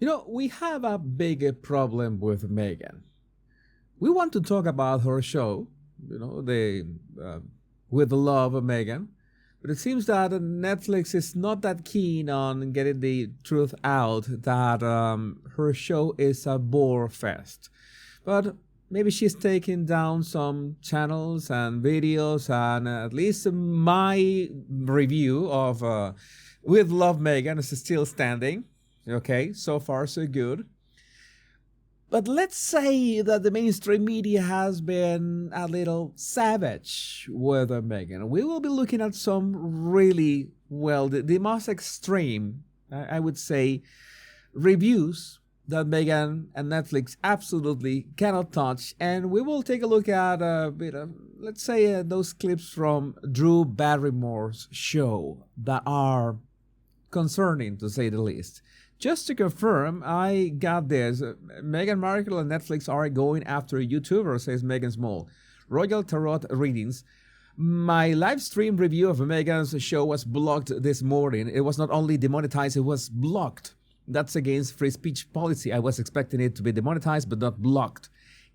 We have a big problem with Meghan. We want to talk about her show, the With Love of Meghan, but it seems that Netflix is not that keen on getting the truth out that her show is a bore fest. But maybe she's taking down some channels and videos, and at least my review of With Love Meghan is still standing. Okay, so far so good. But let's say that the mainstream media has been a little savage with Meghan. We will be looking at some really, the most extreme, I would say, reviews that Meghan and Netflix absolutely cannot touch. And we will take a look at, let's say, those clips from Drew Barrymore's show that are concerning, to say the least. Just to confirm, I got this. Meghan Markle and Netflix are going after a YouTuber, says Meghan Small. Royal Tarot Readings. My live stream review of Meghan's show was blocked this morning. It was not only demonetized, it was blocked. That's against free speech policy. I was expecting it to be demonetized, but not blocked.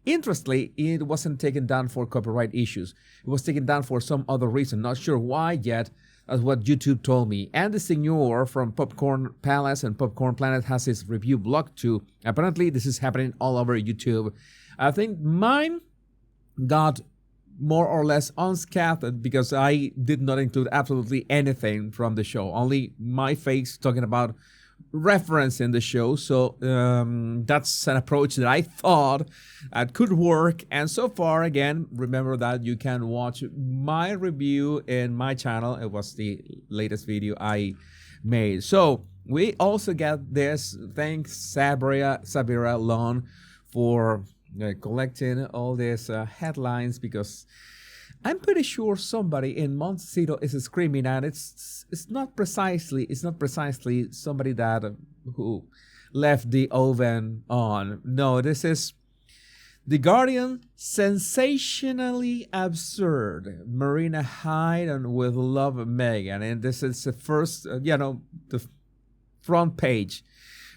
Interestingly, it wasn't taken down for copyright issues. It was taken down for some other reason. Not sure why yet. That's what YouTube told me. And the Senor from Popcorn Palace and Popcorn Planet has his review blocked too. Apparently, this is happening all over YouTube. I think mine got more or less unscathed because I did not include absolutely anything from the show. Only my face talking about reference in the show. So that's an approach that I thought could work. And so far, again, remember that you can watch my review in my channel. It was the latest video I made. So we also get this. Thanks Sabira Lon for collecting all these headlines, because I'm pretty sure somebody in Montecito is screaming, and it's not precisely somebody that who left the oven on. No, this is The Guardian. Sensationally absurd. Marina Hyde and With Love Meghan, and this is the first, the front page.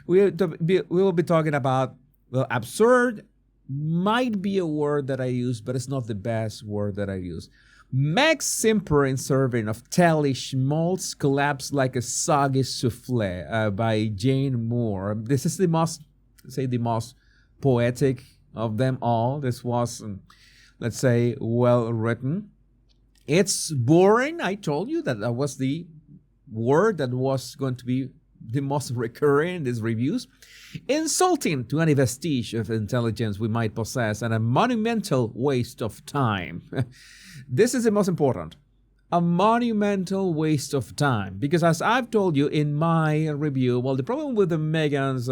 We will be talking about, absurd might be a word that I use, but it's not the best word that I use. Meg's simpering serving of Telly schmaltz collapsed like a soggy souffle by Jane Moore. This is the most poetic of them all. This was, let's say, well written. It's boring. I told you that was the word that was going to be the most recurring in these reviews. Insulting to any vestige of intelligence we might possess, and a monumental waste of time. This is the most important. A monumental waste of time. Because as I've told you in my review, the problem with the Meghan's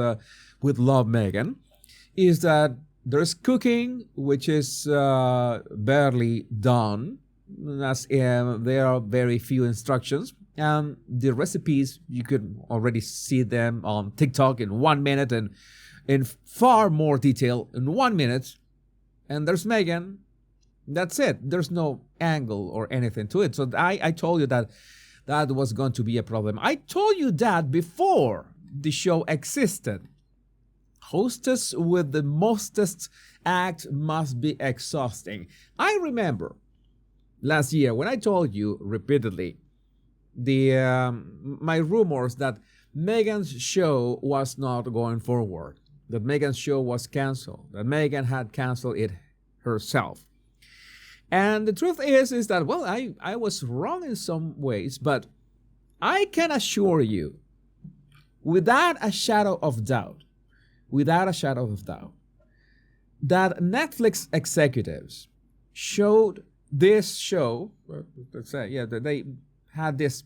With Love Meghan is that there's cooking, which is barely done, as there are very few instructions. And the recipes, you could already see them on TikTok in 1 minute and in far more detail in 1 minute. And there's Meghan. That's it. There's no angle or anything to it. So I told you that was going to be a problem. I told you that before the show existed. Hostess with the mostest act must be exhausting. I remember last year when I told you repeatedly my rumors that Meghan's show was not going forward, that Meghan's show was canceled, that Meghan had canceled it herself. And the truth is that, I was wrong in some ways, but I can assure you, without a shadow of doubt, that Netflix executives showed this show, let's say, that they had these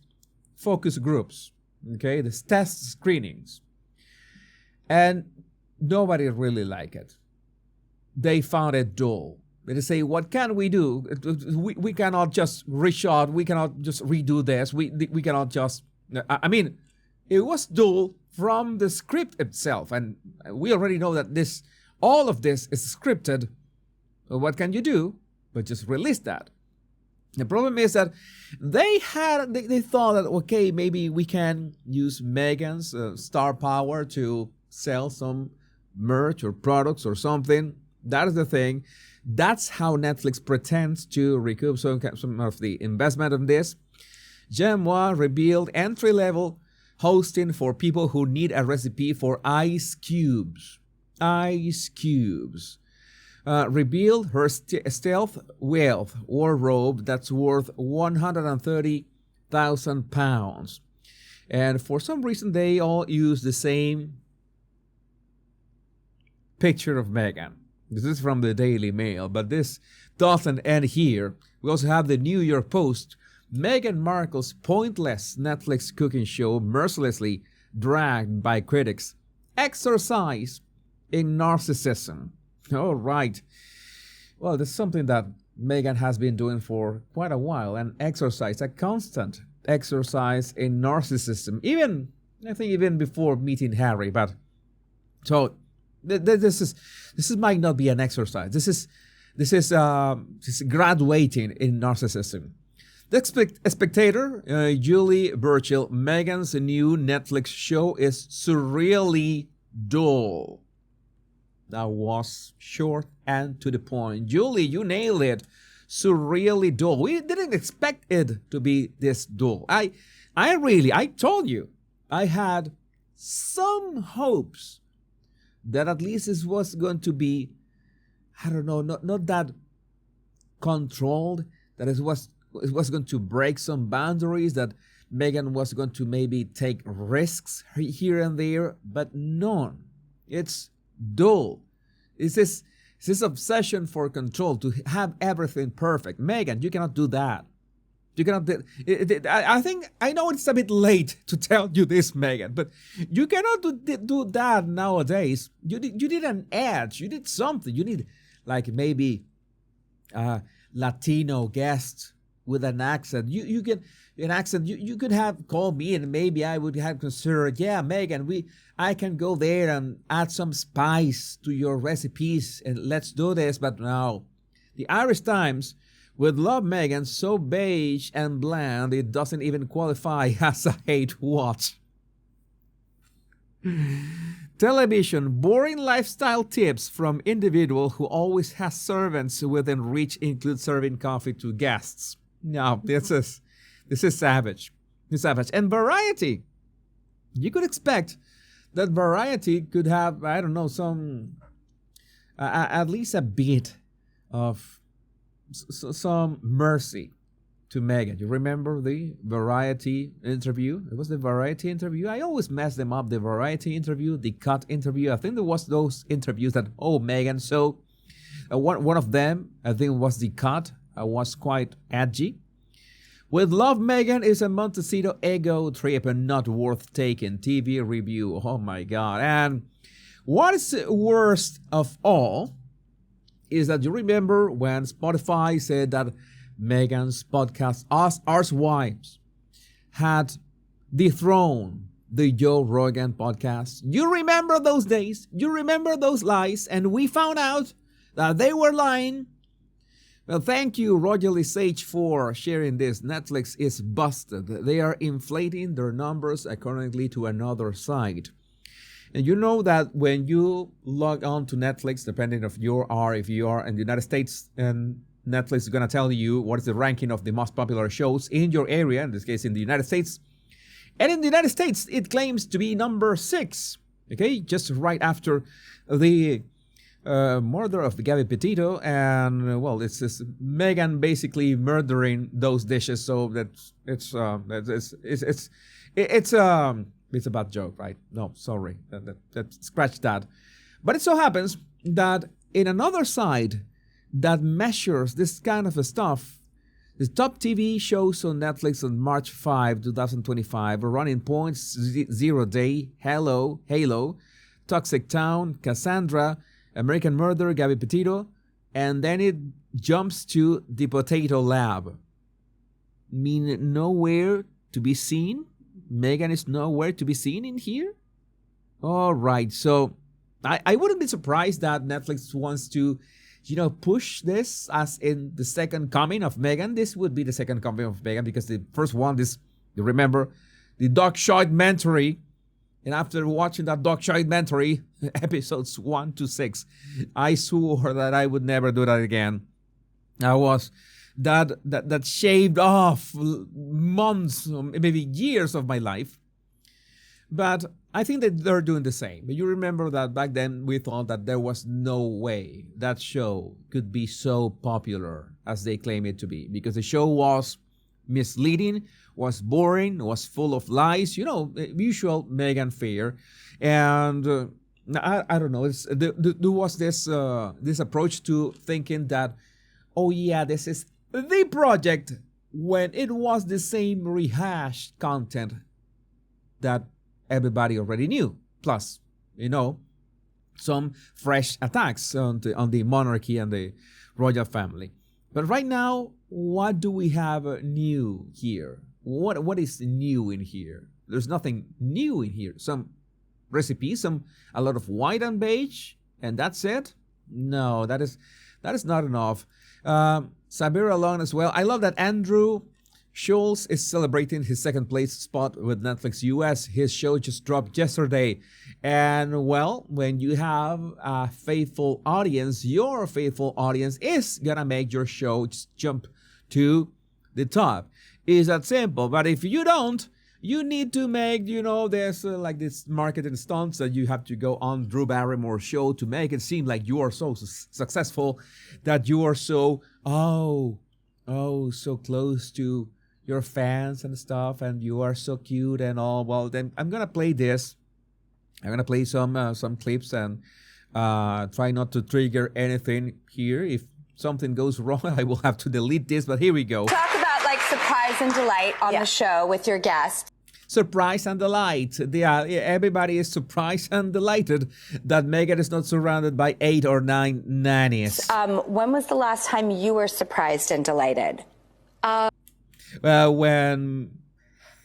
focus groups, okay, these test screenings, and nobody really liked it. They found it dull. They say, what can we do? We cannot just reshot. We cannot just redo this. We cannot just, it was dull from the script itself. And we already know that all of this is scripted. So what can you do but just release that? The problem is that they thought that, okay, maybe we can use Meghan's star power to sell some merch or products or something. That is the thing. That's how Netflix pretends to recoup some of the investment of this. Gemwa revealed entry-level hosting for people who need a recipe for ice cubes. Ice cubes. Revealed her stealth wealth wardrobe that's worth £130,000. And for some reason, they all use the same picture of Meghan. This is from the Daily Mail, but this doesn't end here. We also have the New York Post. Meghan Markle's pointless Netflix cooking show mercilessly dragged by critics. Exercise in narcissism. All right. Well, this is something that Meghan has been doing for quite a while. An exercise, a constant exercise in narcissism. I think even before meeting Harry. But so this might not be an exercise. This is graduating in narcissism. The Spectator, Julie Burchill, Meghan's new Netflix show is surreally dull. That was short and to the point. Julie, you nailed it. Surreally dull. We didn't expect it to be this dull. I told you, I had some hopes that at least this was going to be, I don't know, not that controlled, that it was going to break some boundaries, that Meghan was going to maybe take risks here and there, but none. It's dull. It's this obsession for control, to have everything perfect. Meghan, you cannot do that. You cannot do it. I know it's a bit late to tell you this, Meghan, but you cannot do that nowadays. You need an edge. You need something. You need like maybe Latino guest with an accent. You can an accent. You could have called me, and maybe I would have considered, yeah, Meghan, I can go there and add some spice to your recipes, and let's do this. But no, the Irish Times would love Meghan so beige and bland it doesn't even qualify as a hate watch. Television, boring lifestyle tips from individual who always has servants within reach include serving coffee to guests. No, this is savage. It's savage. And Variety. You could expect that Variety could have, I don't know, some, at least a bit of some mercy to Meghan. You remember the Variety interview? It was the Variety interview. I always mess them up. The Variety interview, the Cut interview. I think there was those interviews that, Meghan. So one of them, I think, was the Cut. Was quite edgy. With love, Meghan is a Montecito ego trip and not worth taking. TV review. Oh my God. And what is worst of all is that you remember when Spotify said that Meghan's podcast, Us Wives, had dethroned the Joe Rogan podcast. You remember those days? You remember those lies? And we found out that they were lying. Well, thank you, Roger Lisage, for sharing this. Netflix is busted. They are inflating their numbers accordingly to another site. And you know that when you log on to Netflix, depending if you are in the United States, and Netflix is going to tell you what is the ranking of the most popular shows in your area, in this case in the United States. And in the United States, it claims to be number 6, okay? Just right after the murder of Gabby Petito, and well, it's Meghan basically murdering those dishes. So it's a bad joke, right? No, sorry, scratch that. But it so happens that in another site that measures this kind of stuff, the top TV shows on Netflix on March 5, 2025 are running points: Zero Day, Halo, Toxic Town, Cassandra, American Murder, Gabby Petito, and then it jumps to The Potato Lab. Mean nowhere to be seen? Meghan is nowhere to be seen in here? All right, so I wouldn't be surprised that Netflix wants to, push this as in the second coming of Meghan. This would be the second coming of Meghan because the first one, you remember, the documentary And after watching that documentary, episodes 1 to 6, I swore that I would never do that again. I was that shaved off months, maybe years of my life. But I think that they're doing the same. You remember that back then we thought that there was no way that show could be so popular as they claim it to be, because the show was misleading, was boring, was full of lies, usual Meghan fare. And I don't know, there was this approach to thinking that, oh yeah, this is the project, when it was the same rehashed content that everybody already knew. Plus, some fresh attacks on the monarchy and the royal family. But right now, what do we have new here? What is new in here? There's nothing new in here. Some recipes, a lot of white and beige, and that's it? No, that is not enough. Sabir alone as well. I love that Andrew Schultz is celebrating his second place spot with Netflix US. His show just dropped yesterday. And well, when you have a faithful audience, your faithful audience is gonna make your show just jump to the top. It's that simple. But if you don't, you need to make, there's like this marketing stunts that you have to go on Drew Barrymore's show to make it seem like you are so successful, that you are so, so close to your fans and stuff, and you are so cute and all. Well, then I'm gonna play this. I'm gonna play some clips and try not to trigger anything here. If something goes wrong, I will have to delete this. But here we go. Talk about like surprise and delight on the show with your guest. Surprise and delight. Yeah, everybody is surprised and delighted that Meghan is not surrounded by 8 or 9 nannies. When was the last time you were surprised and delighted? When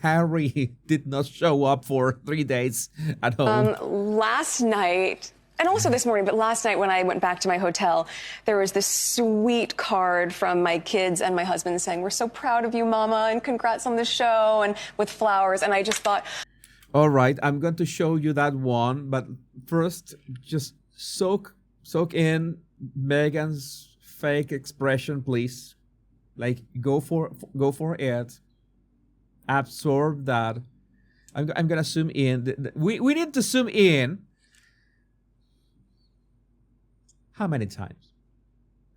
Harry did not show up for 3 days at home. Last night, and also this morning, but last night when I went back to my hotel, there was this sweet card from my kids and my husband saying, "We're so proud of you, Mama, and congrats on the show," and with flowers. And I just thought, all right, I'm going to show you that one, but first, just soak in Meghan's fake expression, please. Like, go for it. Absorb that. I'm gonna zoom in. We need to zoom in. How many times?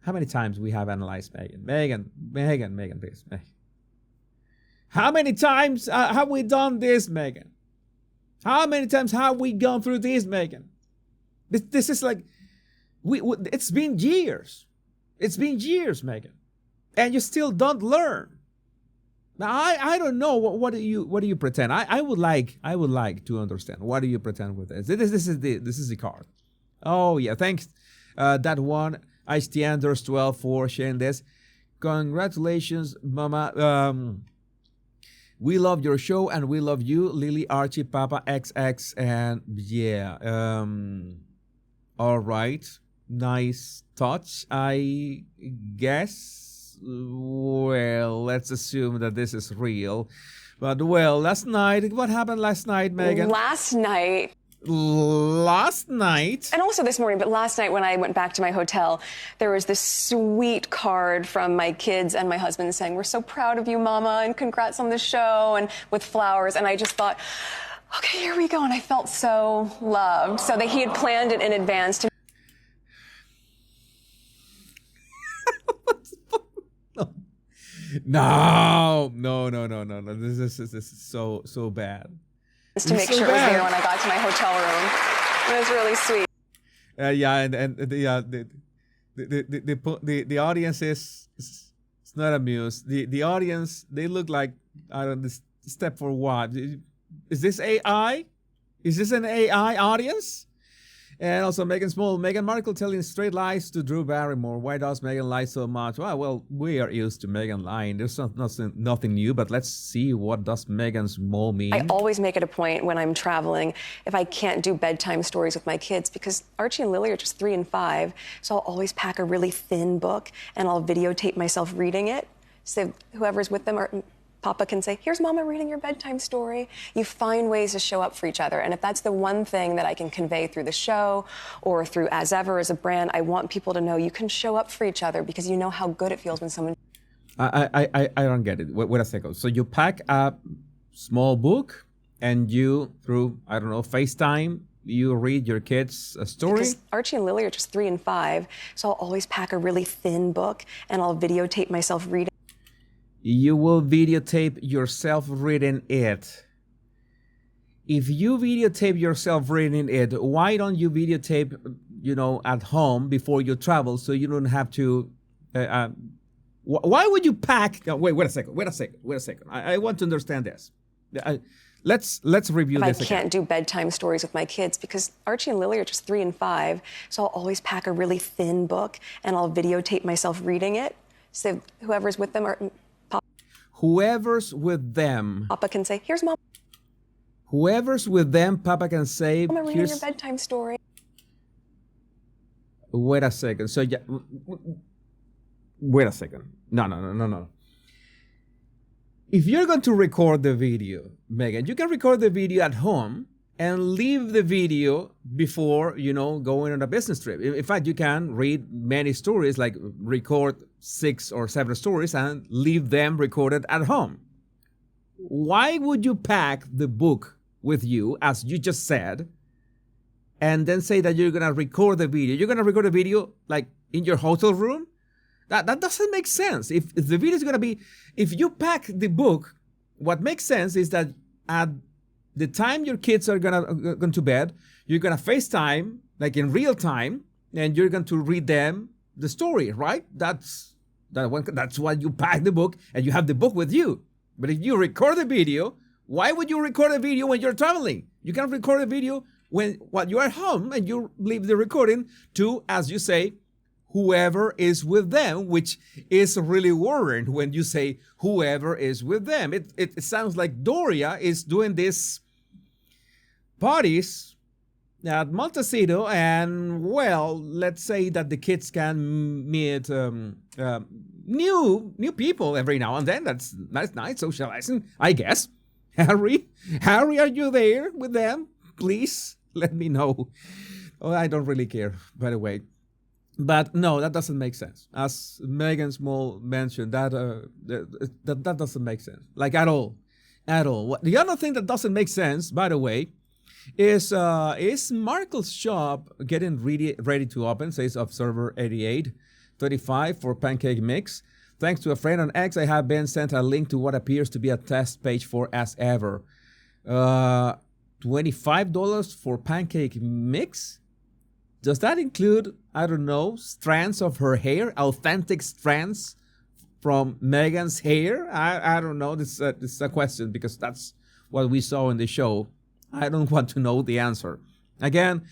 How many times we have analyzed Meghan? Meghan, please. How many times have we done this, Meghan? How many times have we gone through this, Meghan? This is like, it's been years. It's been years, Meghan, and you still don't learn. Now I don't know what do you pretend? I would like to understand. What do you pretend with this? This is the card. Oh yeah, thanks. That one, ICT_12 for sharing this. Congratulations, Mama. We love your show and we love you, Lily, Archie, Papa, XX, and yeah. All right, nice touch, I guess. Well, let's assume that this is real. But well, last night, what happened last night, Meghan? Last night, and also this morning, but last night when I went back to my hotel, there was this sweet card from my kids and my husband saying, "We're so proud of you, Mama, and congrats on the show," and with flowers. And I just thought, okay, here we go. And I felt so loved. So that he had planned it in advance to. No. This is so bad. To make sure it was there when I got to my hotel room. It was really sweet. Yeah, and the audience is not amused. The audience, they look like, I don't know, step for what? Is this AI? Is this an AI audience? And also Meghan Markle telling straight lies to Drew Barrymore. Why does Meghan lie so much? Well, we are used to Meghan lying. There's nothing new, but let's see, what does Meghan's mole mean? I always make it a point when I'm traveling, if I can't do bedtime stories with my kids, because Archie and Lily are just 3 and 5, so I'll always pack a really thin book and I'll videotape myself reading it. So whoever's with them, or Papa can say, here's Mama reading your bedtime story. You find ways to show up for each other. And if that's the one thing that I can convey through the show or through As Ever as a brand, I want people to know you can show up for each other because you know how good it feels when someone... I don't get it. Wait a second. So you pack a small book and you, through, I don't know, FaceTime, you read your kids a story? Because Archie and Lily are just 3 and 5, so I'll always pack a really thin book and I'll videotape myself reading. You will videotape yourself reading it. If you videotape yourself reading it, why don't you videotape, at home before you travel so you don't have to... why would you pack... Wait a second. I want to understand this. Let's review this again. I can't do bedtime stories with my kids because Archie and Lily are just 3 and 5, so I'll always pack a really thin book and I'll videotape myself reading it. So whoever's with them Whoever's with them. Papa can say, here's Mom. Whoever's with them, Papa can say, Mama reading your bedtime story. Wait a second. So yeah, wait a second. No. If you're going to record the video, Meghan, you can record the video at home and leave the video before, going on a business trip. In fact, you can read many stories, like record 6 or 7 stories and leave them recorded at home. Why would you pack the book with you, as you just said, and then say that you're going to record the video? You're going to record the video like in your hotel room? That doesn't make sense. If the video is going to be, if you pack the book, what makes sense is that at the time your kids are going to bed, you're going to FaceTime, like in real time, and you're going to read them the story, right? That's why you pack the book and you have the book with you. But if you record the video, why would you record a video when you're traveling? You can record a video while you are home and you leave the recording to, as you say, whoever is with them, which is really worrying when you say whoever is with them. It sounds like Doria is doing these parties at Montecito, and well, let's say that the kids can meet new people every now and then. That's nice socializing, I guess. Harry, are you there with them? Please let me know. Oh, I don't really care, by the way. But no, that doesn't make sense. As Meghan Small mentioned, that doesn't make sense, like at all. The other thing that doesn't make sense, by the way, is Markle's shop getting ready to open, says Observer 8835 for pancake mix. Thanks to a friend on X, I have been sent a link to what appears to be a test page for As Ever. $25 for pancake mix? Does that include, I don't know, strands of her hair, authentic strands from Meghan's hair? I don't know. This is a question because that's what we saw in the show. I don't want to know the answer. Again,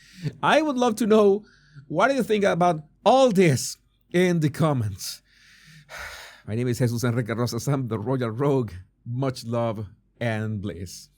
I would love to know, what do you think about all this in the comments? My name is Jesus Enrique Rosas. I'm the Royal Rogue. Much love and bliss.